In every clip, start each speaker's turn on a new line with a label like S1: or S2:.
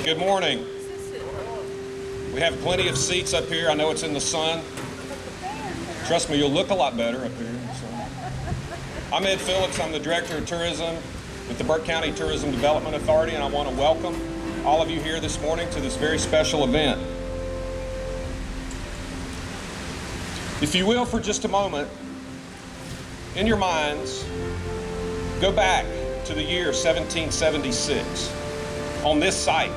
S1: Good morning. We have plenty of seats up here. I know it's in the sun. Trust me, you'll look a lot better up here. So. I'm Ed Phillips. I'm the Director of Tourism with the Burke County Tourism Development Authority, and I want to welcome all of you here this morning to this very special event. If you will, for just a moment, in your minds, go back to the year 1776. On this site,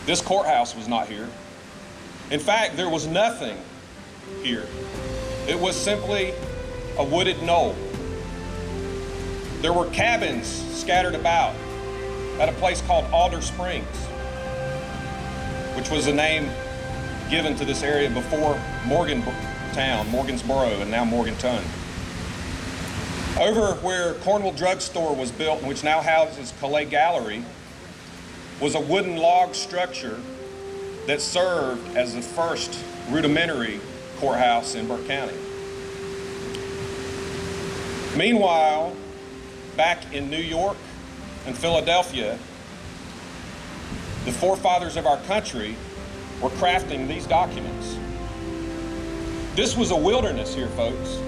S1: this courthouse was not here. In fact, there was nothing here. It was simply a wooded knoll. There were cabins scattered about at a place called Alder Springs, which was a name given to this area before Morgantown, Morgansboro, and now Morganton. Over where Cornwall Drug Store was built, which now houses Calais Gallery, was a wooden log structure that served as the first rudimentary courthouse in Burke County. Meanwhile, back in New York and Philadelphia, the forefathers of our country were crafting these documents. This was a wilderness here, folks.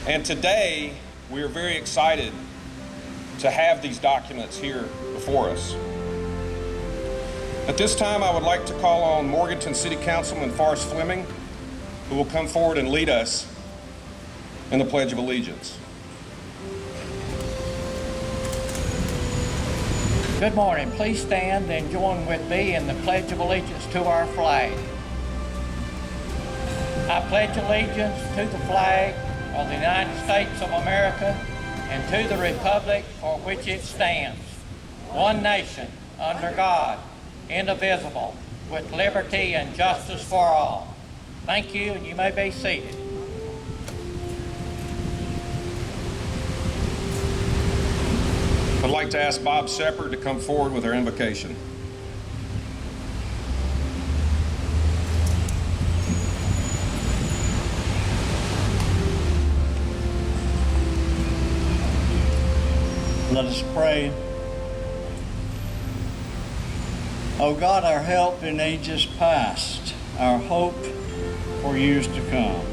S1: And today, we are very excited to have these documents here before us. At this time, I would like to call on Morganton City Councilman Forrest Fleming, who will come forward and lead us in the Pledge of Allegiance.
S2: Good morning. Please stand and join with me in the Pledge of Allegiance to our flag. I pledge allegiance to the flag of the United States of America and to the republic for which it stands, one nation, under God, indivisible, with liberty and justice for all. Thank you, and you may be seated.
S1: I'd like to ask Bob Shepard to come forward with our invocation.
S3: Let us pray. O God, our help in ages past, our hope for years to come.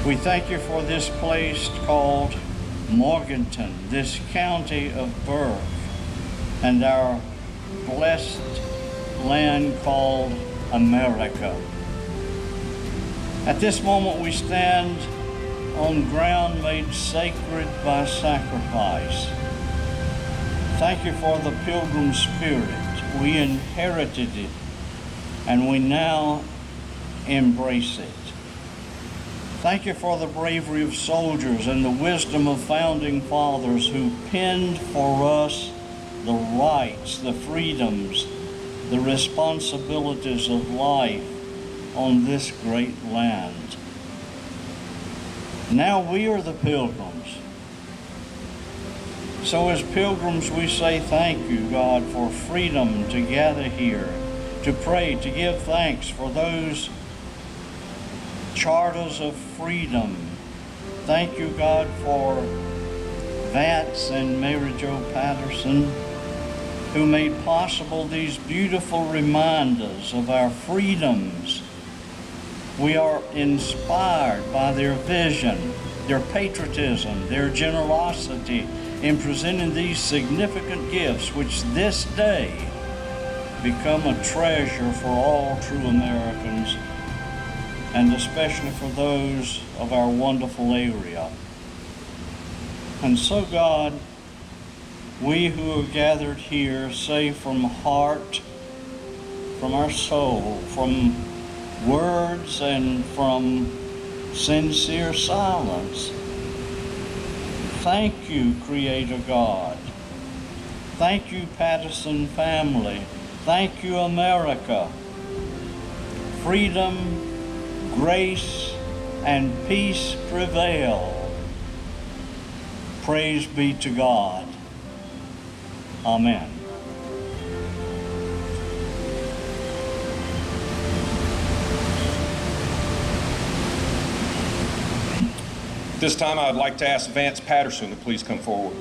S3: We thank you for this place called Morganton, this county of Burke, and our blessed land called America. At this moment we stand on ground made sacred by sacrifice. Thank you for the pilgrim spirit. We inherited it, and we now embrace it. Thank you for the bravery of soldiers and the wisdom of founding fathers who penned for us the rights, the freedoms, the responsibilities of life on this great land. Now we are the pilgrims. So as pilgrims we say thank you, God, for freedom to gather here, to pray, to give thanks for those charters of freedom. Thank you, God, for Vance and Mary Jo Patterson, who made possible these beautiful reminders of our freedoms. We are inspired by their vision, their patriotism, their generosity in presenting these significant gifts, which this day become a treasure for all true Americans, and especially for those of our wonderful area. And so, God, we who are gathered here say from heart, from our soul, from words and from sincere silence, thank you, Creator God. Thank you, Patterson family. Thank you, America. Freedom, grace, and peace prevail. Praise be to God. Amen.
S1: At this time, I would like to ask Vance Patterson to please come forward.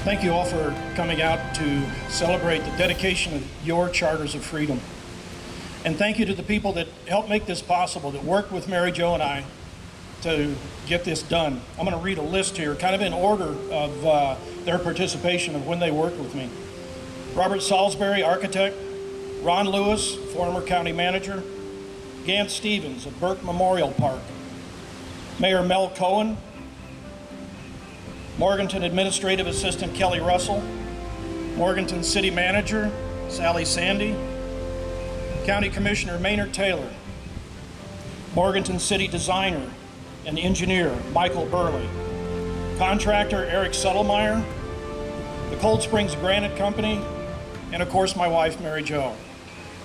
S4: Thank you all for coming out to celebrate the dedication of your charters of freedom. And thank you to the people that helped make this possible, that worked with Mary Jo and I to get this done. I'm going to read a list here, kind of in order of their participation of when they worked with me. Robert Salisbury, architect. Ron Lewis, former county manager. Gant Stevens of Burke Memorial Park. Mayor Mel Cohen. Morganton Administrative Assistant Kelly Russell. Morganton City Manager Sally Sandy. County Commissioner Maynard Taylor. Morganton City Designer and Engineer Michael Burley. Contractor Eric Suttlemeyer. The Cold Springs Granite Company. And of course my wife Mary Jo,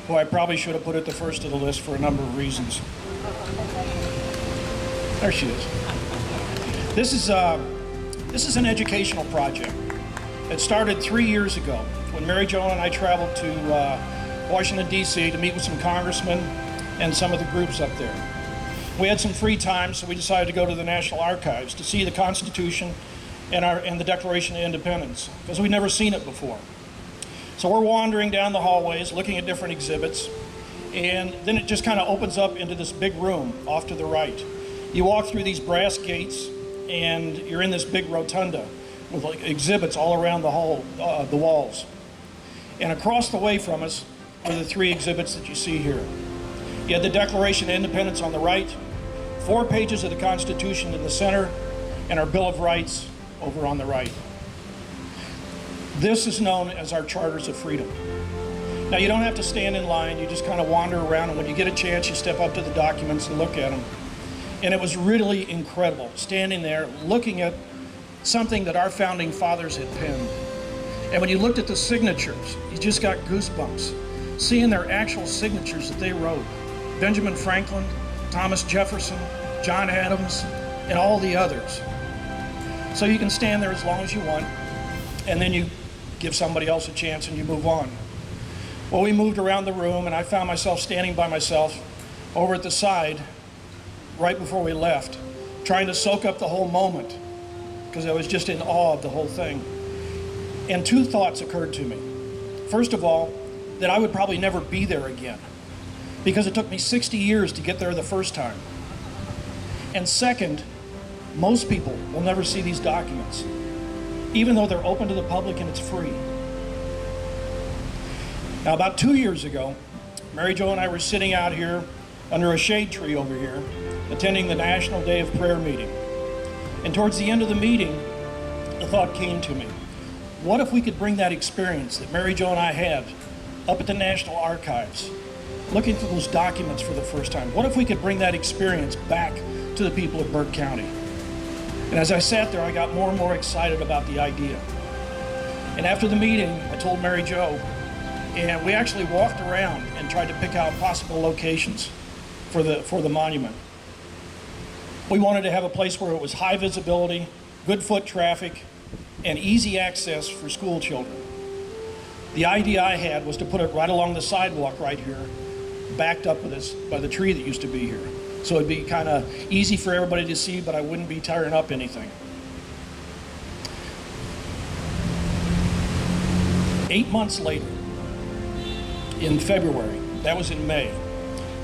S4: who I probably should have put at the first of the list for a number of reasons. There she is. This is an educational project. It started 3 years ago when Mary Jo and I traveled to Washington, D.C. to meet with some congressmen and some of the groups up there. We had some free time, so we decided to go to the National Archives to see the Constitution and the Declaration of Independence, because we'd never seen it before. So we're wandering down the hallways, looking at different exhibits, and then it just kind of opens up into this big room off to the right. You walk through these brass gates, and you're in this big rotunda with like exhibits all around the hall, the walls. And across the way from us are the three exhibits that you see here. You had the Declaration of Independence on the right, 4 pages of the Constitution in the center, and our Bill of Rights over on the right. This is known as our Charters of Freedom. Now, you don't have to stand in line, you just kind of wander around, and when you get a chance, you step up to the documents and look at them. And it was really incredible, standing there, looking at something that our founding fathers had penned. And when you looked at the signatures, you just got goosebumps, seeing their actual signatures that they wrote. Benjamin Franklin, Thomas Jefferson, John Adams, and all the others. So you can stand there as long as you want, and then you give somebody else a chance and you move on. Well, we moved around the room, and I found myself standing by myself over at the side right before we left, trying to soak up the whole moment, because I was just in awe of the whole thing. And 2 thoughts occurred to me. First of all, that I would probably never be there again, because it took me 60 years to get there the first time. And second, most people will never see these documents, even though they're open to the public and it's free. Now, about 2 years ago, Mary Jo and I were sitting out here under a shade tree over here, attending the National Day of Prayer meeting. And towards the end of the meeting, the thought came to me, what if we could bring that experience that Mary Jo and I had up at the National Archives, looking through those documents for the first time? What if we could bring that experience back to the people of Burke County? And as I sat there, I got more and more excited about the idea. And after the meeting, I told Mary Jo, and we actually walked around and tried to pick out possible locations for the monument. We wanted to have a place where it was high visibility, good foot traffic, and easy access for school children. The idea I had was to put it right along the sidewalk right here, backed up with this by the tree that used to be here. So it'd be kind of easy for everybody to see, but I wouldn't be tearing up anything. 8 months later, in February, that was in May.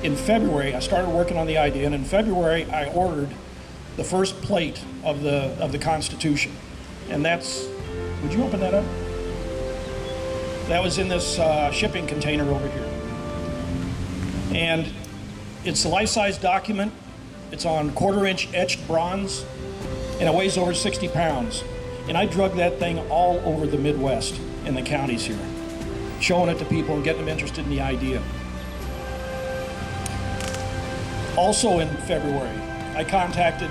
S4: In February, I started working on the idea, and in February, I ordered the first plate of the Constitution. And that's, would you open that up? That was in this shipping container over here. And it's a life-size document. It's on 1/4-inch etched bronze, and it weighs over 60 pounds. And I drug that thing all over the Midwest in the counties here, showing it to people and getting them interested in the idea. Also in February, I contacted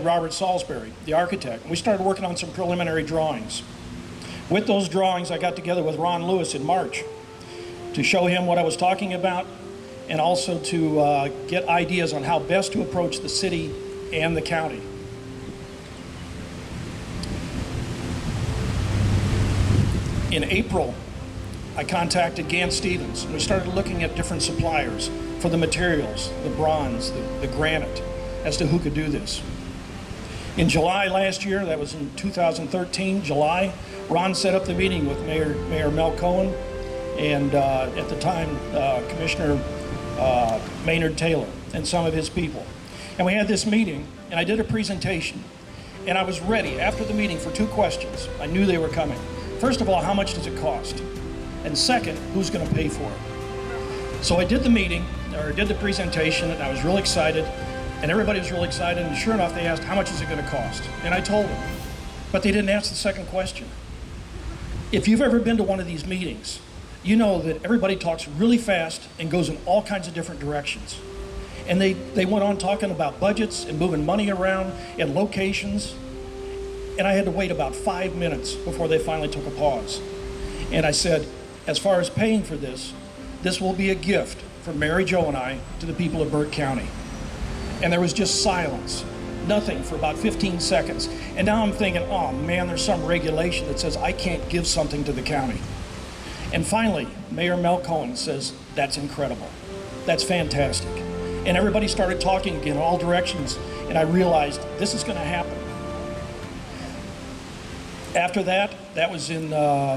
S4: Robert Salisbury, the architect, and we started working on some preliminary drawings. With those drawings, I got together with Ron Lewis in March to show him what I was talking about, and also to get ideas on how best to approach the city and the county. In April, I contacted Gant Stevens, and we started looking at different suppliers for the materials, the bronze, the granite, as to who could do this. In July last year, that was in 2013, July, Ron set up the meeting with Mayor Mel Cohen and at the time Commissioner Maynard Taylor and some of his people. And we had this meeting, and I did a presentation, and I was ready after the meeting for two questions. I knew they were coming. First of all, how much does it cost? And second, who's going to pay for it? So I did the meeting, or did the presentation, and I was really excited, and everybody was really excited, and sure enough, they asked, how much is it going to cost? And I told them, but they didn't ask the second question. If you've ever been to one of these meetings, you know that everybody talks really fast and goes in all kinds of different directions. And they went on talking about budgets and moving money around and locations. And I had to wait about 5 minutes before they finally took a pause. And I said, as far as paying for this, this will be a gift from Mary Jo and I to the people of Burke County. And there was just silence, nothing for about 15 seconds. And now I'm thinking, oh man, there's some regulation that says I can't give something to the county. And finally, Mayor Mel Cohen says, that's incredible. That's fantastic. And everybody started talking again in all directions, and I realized this is going to happen. After that, that was in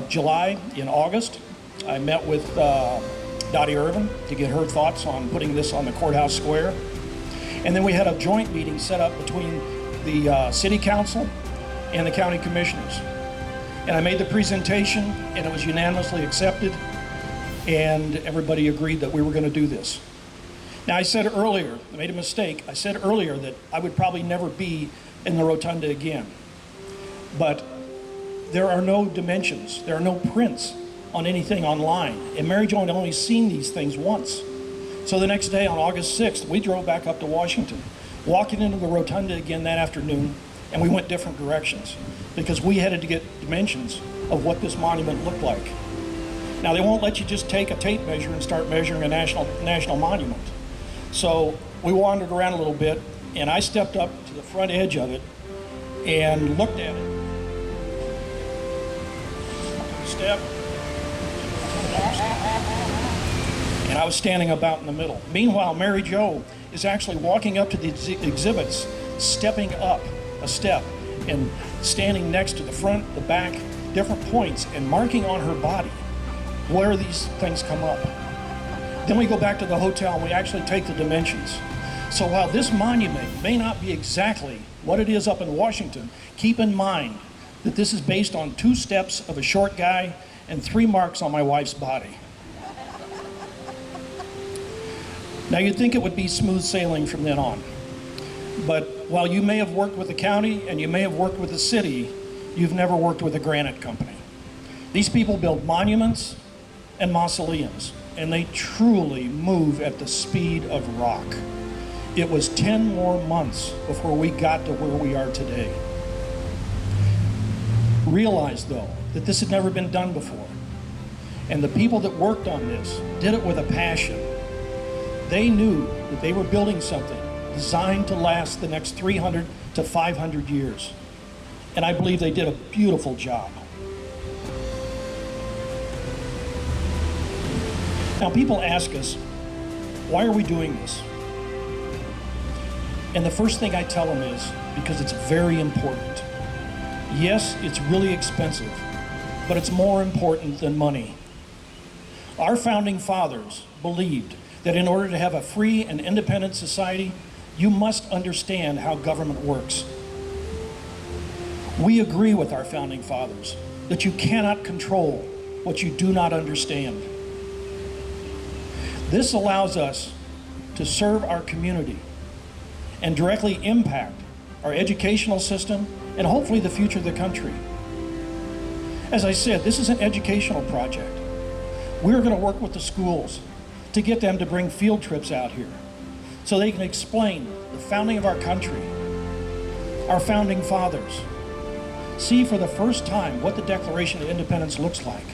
S4: July. In August, I met with Dottie Irvin to get her thoughts on putting this on the courthouse square. And then we had a joint meeting set up between the city council and the county commissioners. And I made the presentation, and it was unanimously accepted, and everybody agreed that we were going to do this. Now, I said earlier, I made a mistake. I said earlier that I would probably never be in the rotunda again. But there are no dimensions, there are no prints on anything online. And Mary Jo had only seen these things once. So the next day, on August 6th, we drove back up to Washington, walking into the rotunda again that afternoon, and we went different directions because we had to get dimensions of what this monument looked like. Now, they won't let you just take a tape measure and start measuring a national monument. So we wandered around a little bit, and I stepped up to the front edge of it and looked at it. Step. And I was standing about in the middle. Meanwhile, Mary Jo is actually walking up to the exhibits, stepping up a step and standing next to the front, the back, different points, and marking on her body where these things come up. Then we go back to the hotel and we actually take the dimensions. So while this monument may not be exactly what it is up in Washington, keep in mind that this is based on 2 steps of a short guy and 3 marks on my wife's body. Now, you'd think it would be smooth sailing from then on. But while you may have worked with the county and you may have worked with the city, you've never worked with a granite company. These people build monuments and mausoleums, and they truly move at the speed of rock. It was 10 more months before we got to where we are today. Realize, though, that this had never been done before. And the people that worked on this did it with a passion. They knew that they were building something designed to last the next 300 to 500 years. And I believe they did a beautiful job. Now, people ask us, why are we doing this? And the first thing I tell them is, because it's very important. Yes, it's really expensive, but it's more important than money. Our founding fathers believed that in order to have a free and independent society, you must understand how government works. We agree with our founding fathers that you cannot control what you do not understand. This allows us to serve our community and directly impact our educational system and hopefully the future of the country. As I said, this is an educational project. We're going to work with the schools to get them to bring field trips out here so they can explain the founding of our country, our founding fathers, see for the first time what the Declaration of Independence looks like.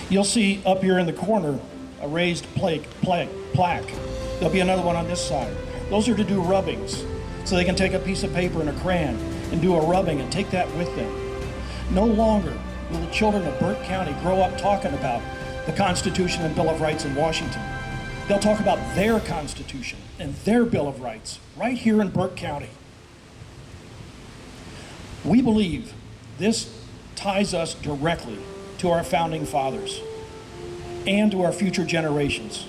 S4: You'll see up here in the corner a raised plaque. There'll be another one on this side. Those are to do rubbings, so they can take a piece of paper and a crayon and do a rubbing and take that with them. No longer will the children of Burke County grow up talking about the Constitution and Bill of Rights in Washington. They'll talk about their Constitution and their Bill of Rights right here in Burke County. We believe this ties us directly to our founding fathers and to our future generations.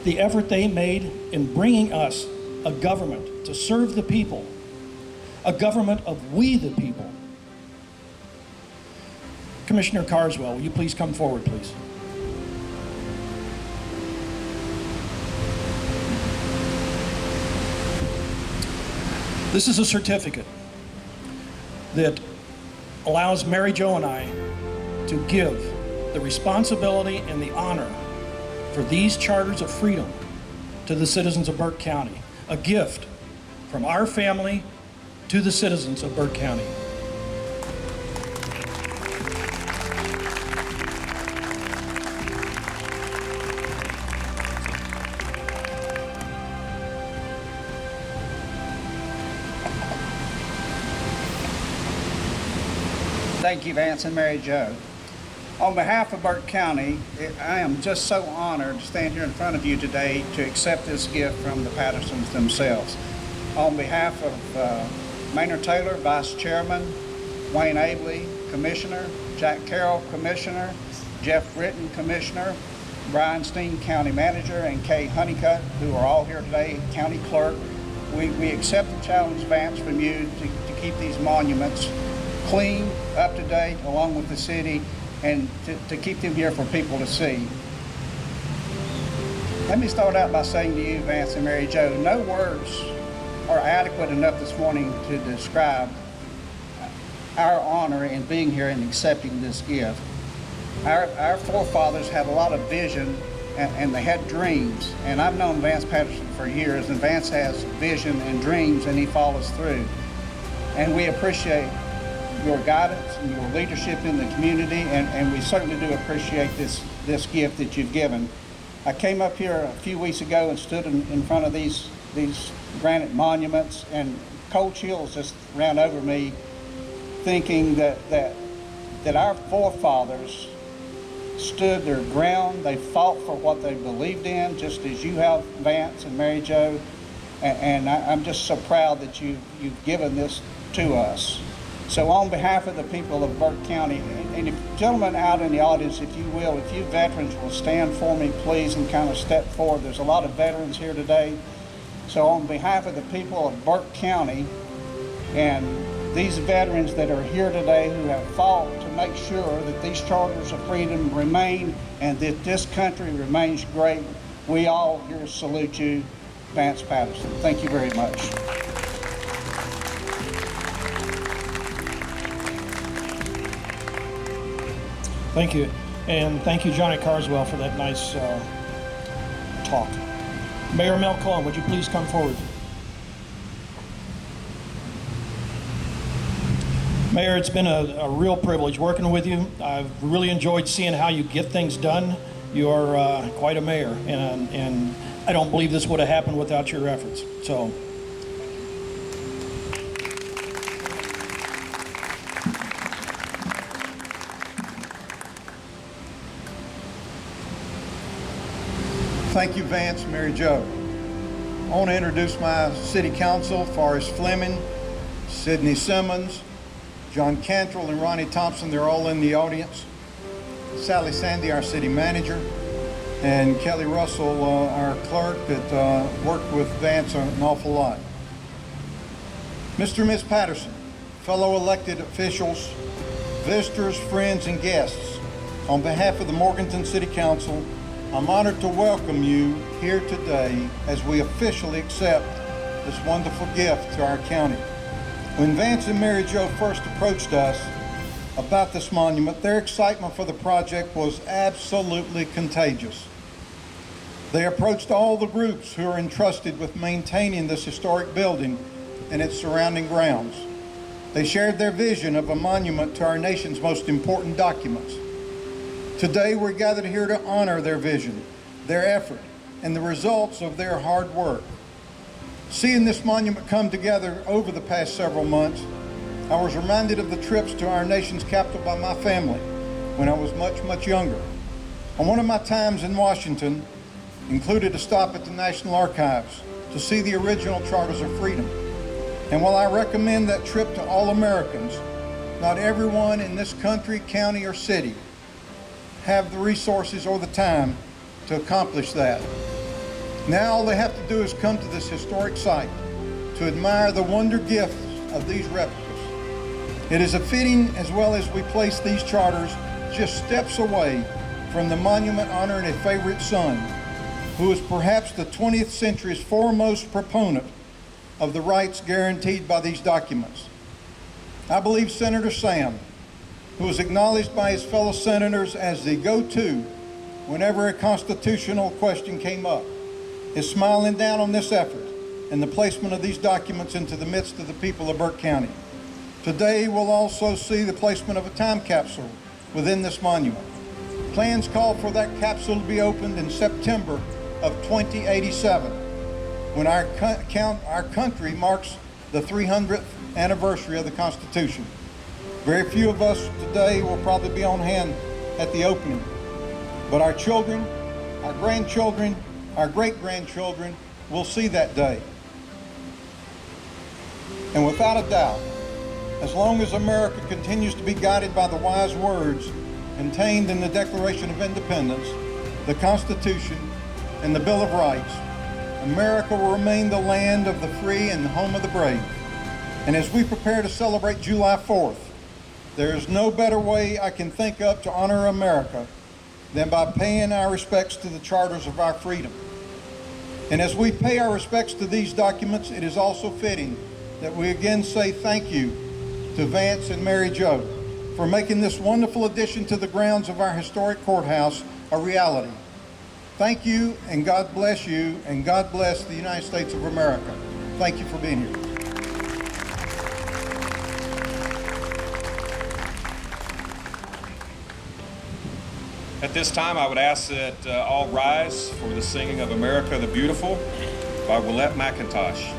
S4: The effort they made in bringing us a government to serve the people, a government of we the people. Commissioner Carswell, will you please come forward, please? This is a certificate that allows Mary Jo and I to give the responsibility and the honor for these charters of freedom to the citizens of Burke County, a gift from our family to the citizens of Burke County.
S5: Thank you, Vance and Mary Jo. On behalf of Burke County, I am just so honored to stand here in front of you today to accept this gift from the Pattersons themselves. On behalf of Maynard Taylor, Vice Chairman, Wayne Abley, Commissioner, Jack Carroll, Commissioner, Jeff Britton, Commissioner, Brian Steen, County Manager, and Kay Honeycutt, who are all here today, County Clerk, we accept the challenge, Vance, from you to keep these monuments clean, up to date, along with the city, and to keep them here for people to see. Let me start out by saying to you, Vance and Mary Jo, no words are adequate enough this morning to describe our honor in being here and accepting this gift. Our forefathers had a lot of vision and they had dreams, and I've known Vance Patterson for years, and Vance has vision and dreams and he follows through. And we appreciate your guidance and your leadership in the community, and we certainly do appreciate this gift that you've given. I came up here a few weeks ago and stood in front of these granite monuments, and cold chills just ran over me, thinking that our forefathers stood their ground. They fought for what they believed in, just as you have, Vance and Mary Jo, and I'm just so proud that you've given this to us. So on behalf of the people of Burke County, and if gentlemen out in the audience, if you will, if you veterans will stand for me, please, and kind of step forward. There's a lot of veterans here today. So on behalf of the people of Burke County and these veterans that are here today who have fought to make sure that these charters of freedom remain and that this country remains great, we all here salute you, Vance Patterson. Thank you very much.
S4: Thank you. And thank you, Johnny Carswell, for that nice talk. Mayor Mel Cohen, would you please come forward? Mayor, it's been a real privilege working with you. I've really enjoyed seeing how you get things done. You are quite a mayor, and I don't believe this would have happened without your efforts. So.
S6: Thank you, Vance, Mary Jo. I want to introduce my city council, Forrest Fleming, Sidney Simmons, John Cantrell, and Ronnie Thompson. They're all in the audience. Sally Sandy, our city manager, and Kelly Russell, our clerk that worked with Vance an awful lot. Mr. and Ms. Patterson, fellow elected officials, visitors, friends, and guests, on behalf of the Morganton City Council, I'm honored to welcome you here today as we officially accept this wonderful gift to our county. When Vance and Mary Jo first approached us about this monument, their excitement for the project was absolutely contagious. They approached all the groups who are entrusted with maintaining this historic building and its surrounding grounds. They shared their vision of a monument to our nation's most important documents. Today, we're gathered here to honor their vision, their effort, and the results of their hard work. Seeing this monument come together over the past several months, I was reminded of the trips to our nation's capital by my family when I was much younger. On one of my times in Washington, included a stop at the National Archives to see the original Charters of Freedom. And while I recommend that trip to all Americans, not everyone in this country, county, or city have the resources or the time to accomplish that. Now all they have to do is come to this historic site to admire the wonder gifts of these replicas. It is a fitting, as well as we place these charters just steps away from the monument honoring a favorite son, who is perhaps the 20th century's foremost proponent of the rights guaranteed by these documents. I believe Senator Sam, who was acknowledged by his fellow senators as the go-to whenever a constitutional question came up, is smiling down on this effort and the placement of these documents into the midst of the people of Burke County. Today, we'll also see the placement of a time capsule within this monument. Plans call for that capsule to be opened in September of 2087, when our country marks the 300th anniversary of the Constitution. Very few of us today will probably be on hand at the opening, but our children, our grandchildren, our great-grandchildren will see that day. And without a doubt, as long as America continues to be guided by the wise words contained in the Declaration of Independence, the Constitution, and the Bill of Rights, America will remain the land of the free and the home of the brave. And as we prepare to celebrate July 4th, there is no better way I can think of to honor America than by paying our respects to the charters of our freedom. And as we pay our respects to these documents, it is also fitting that we again say thank you to Vance and Mary Jo for making this wonderful addition to the grounds of our historic courthouse a reality. Thank you, and God bless you, and God bless the United States of America. Thank you for being here.
S1: At this time, I would ask that all rise for the singing of America the Beautiful by Willette McIntosh.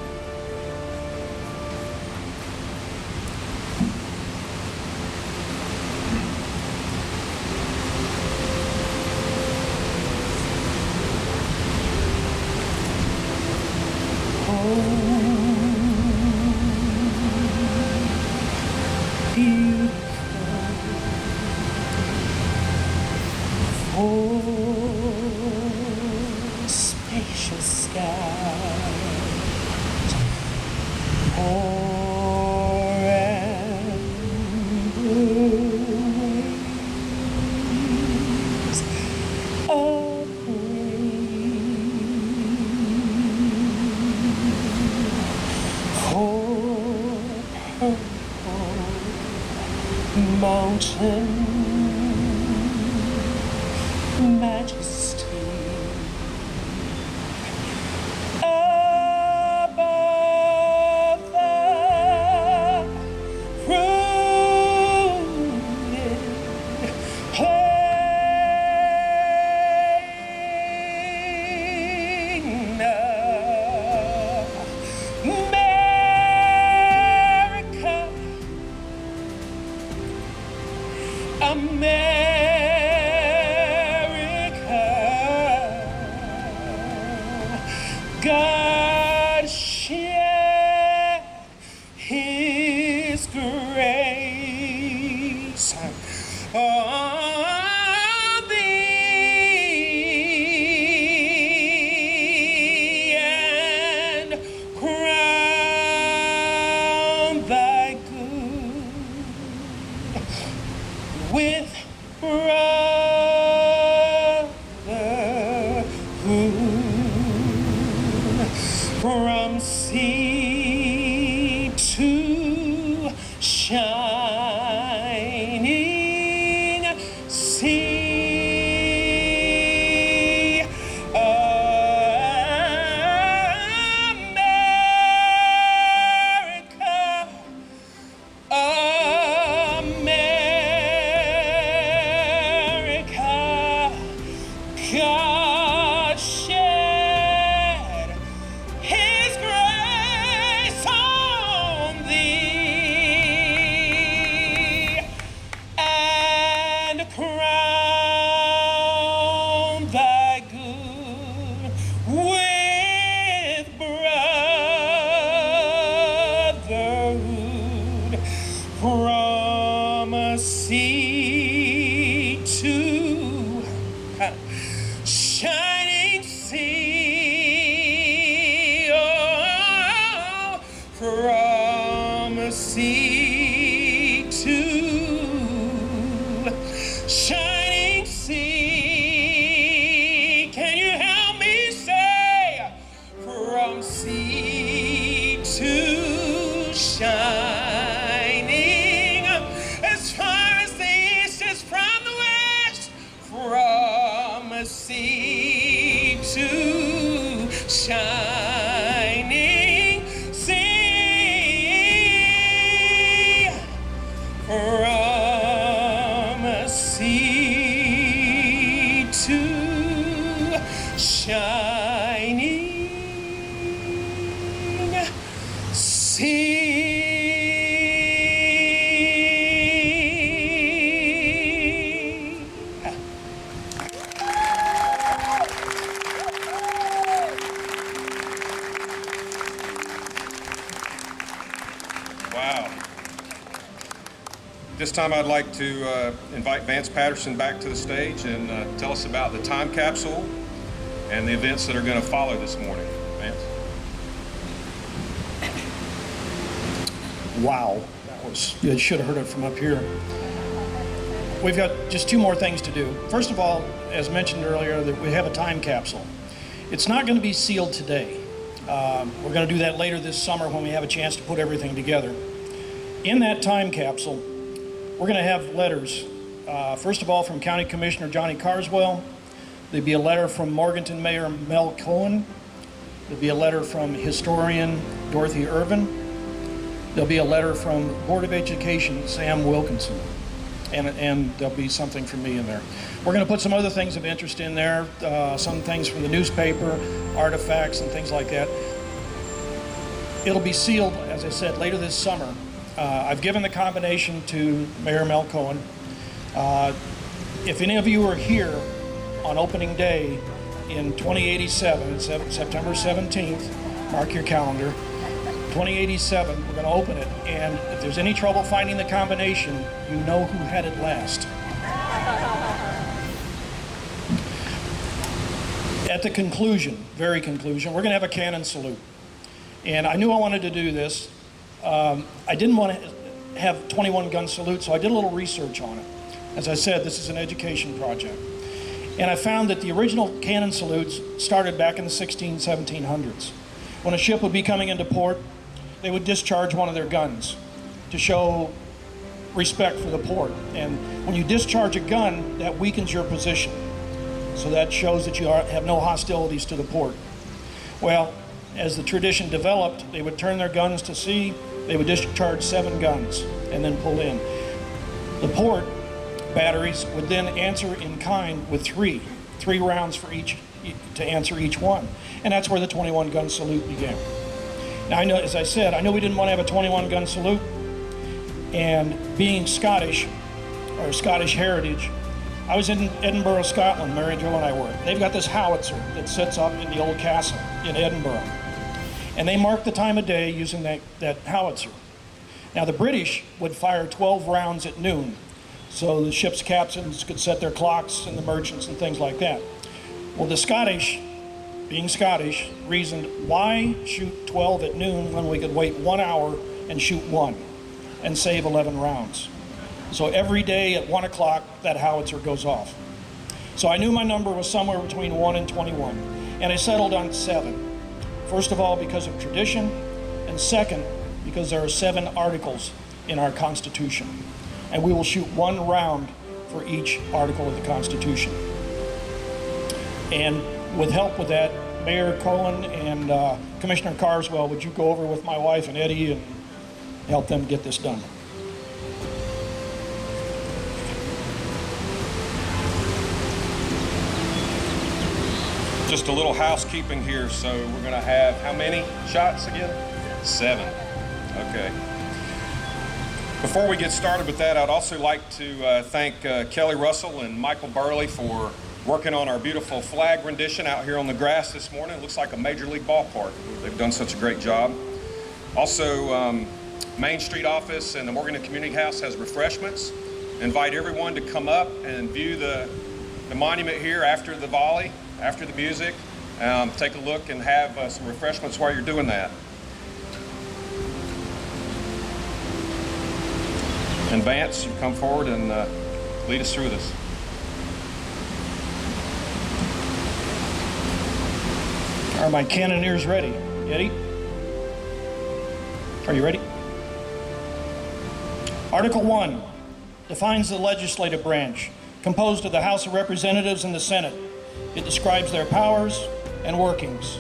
S7: Spacious skies, o'er and waves of rain, o'er purple mountain majesty. God shed His grace on thee and crown thy good with from sea to shining sea. America, America. sea to shining sea, from a sea to shining sea.
S1: Wow. This time I'd like to invite Vance Patterson back to the stage and tell us about the time capsule and the events that are going to follow this morning. Vance?
S4: Wow, that was, you should have heard it from up here. We've got just two more things to do. First of all, as mentioned earlier, that we have a time capsule. It's not going to be sealed today. We're going to do that later this summer when we have a chance to put everything together. In that time capsule, we're going to have letters. First of all, from County Commissioner Johnny Carswell. There'll be a letter from Morganton Mayor Mel Cohen. There'll be a letter from historian Dorothy Irvin. There'll be a letter from Board of Education Sam Wilkinson. And there'll be something from me in there. We're going to put some other things of interest in there, some things from the newspaper, artifacts and things like that. It'll be sealed, as I said, later this summer. I've given the combination to Mayor Mel Cohen. If any of you are here on opening day in 2087, it's September 17th, mark your calendar, 2087, we're going to open it, and if there's any trouble finding the combination, you know who had it last. At the conclusion, very conclusion, we're going to have a cannon salute. And I knew I wanted to do this. I didn't want to have 21 gun salute, so I did a little research on it. As I said, this is an education project. And I found that the original cannon salutes started back in the 1700s. When a ship would be coming into port, they would discharge one of their guns to show respect for the port. And when you discharge a gun, that weakens your position. So that shows that you have no hostilities to the port. Well, as the tradition developed, they would turn their guns to sea, they would discharge 7 guns and then pull in. The port batteries would then answer in kind with three rounds for each, to answer each one. And that's where the 21 gun salute began. Now I know, as I said, I know we didn't want to have a 21 gun salute, and being Scottish, or Scottish heritage, I was in Edinburgh, Scotland, Mary Jo and I were. They've got this howitzer that sits up in the old castle in Edinburgh. And they mark the time of day using that howitzer. Now the British would fire 12 rounds at noon, so the ship's captains could set their clocks and the merchants and things like that. Well, the Scottish, being Scottish, reasoned, why shoot 12 at noon when we could wait 1 hour and shoot 1 and save 11 rounds? So every day at 1 o'clock, that howitzer goes off. So I knew my number was somewhere between 1 and 21, and I settled on 7. First of all, because of tradition, and second, because there are 7 articles in our Constitution, and we will shoot 1 round for each article of the Constitution. And with help with that, Mayor Cohen and Commissioner Carswell, would you go over with my wife and Eddie and help them get this done?
S1: Just a little housekeeping here. So we're going to have how many shots again? 7. Okay. Before we get started with that, I'd also like to thank Kelly Russell and Michael Burley for working on our beautiful flag rendition out here on the grass this morning. It looks like a major league ballpark. They've done such a great job. Also, Main Street office and the Morganton Community House has refreshments. Invite everyone to come up and view the monument here after the volley, after the music. Take a look and have some refreshments while you're doing that. And Vance, you come forward and lead us through this.
S4: Are my cannoneers ready? Eddie? Are you ready? Article 1 defines the legislative branch, composed of the House of Representatives and the Senate. It describes their powers and workings.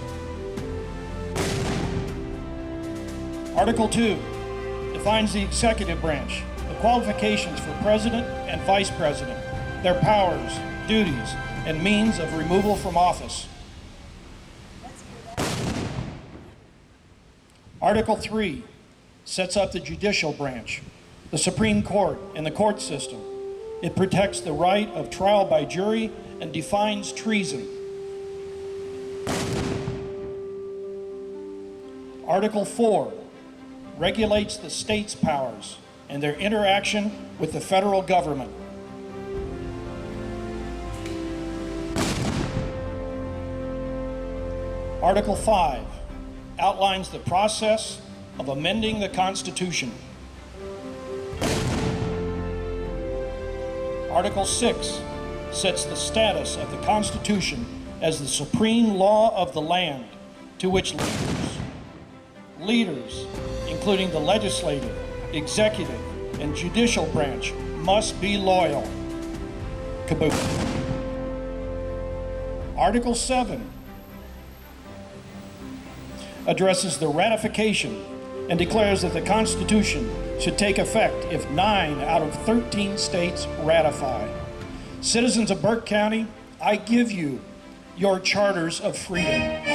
S4: Article 2 defines the executive branch, the qualifications for president and vice president, their powers, duties, and means of removal from office. Article 3 sets up the judicial branch, the Supreme Court, and the court system. It protects the right of trial by jury and defines treason. Article 4 regulates the state's powers and their interaction with the federal government. Article 5 outlines the process of amending the Constitution. Article 6 sets the status of the Constitution as the supreme law of the land to which leaders, including the legislative, executive, and judicial branch, must be loyal. Caboose. Article 7 addresses the ratification and declares that the Constitution should take effect if 9 out of 13 states ratify. Citizens of Burke County, I give you your charters of freedom.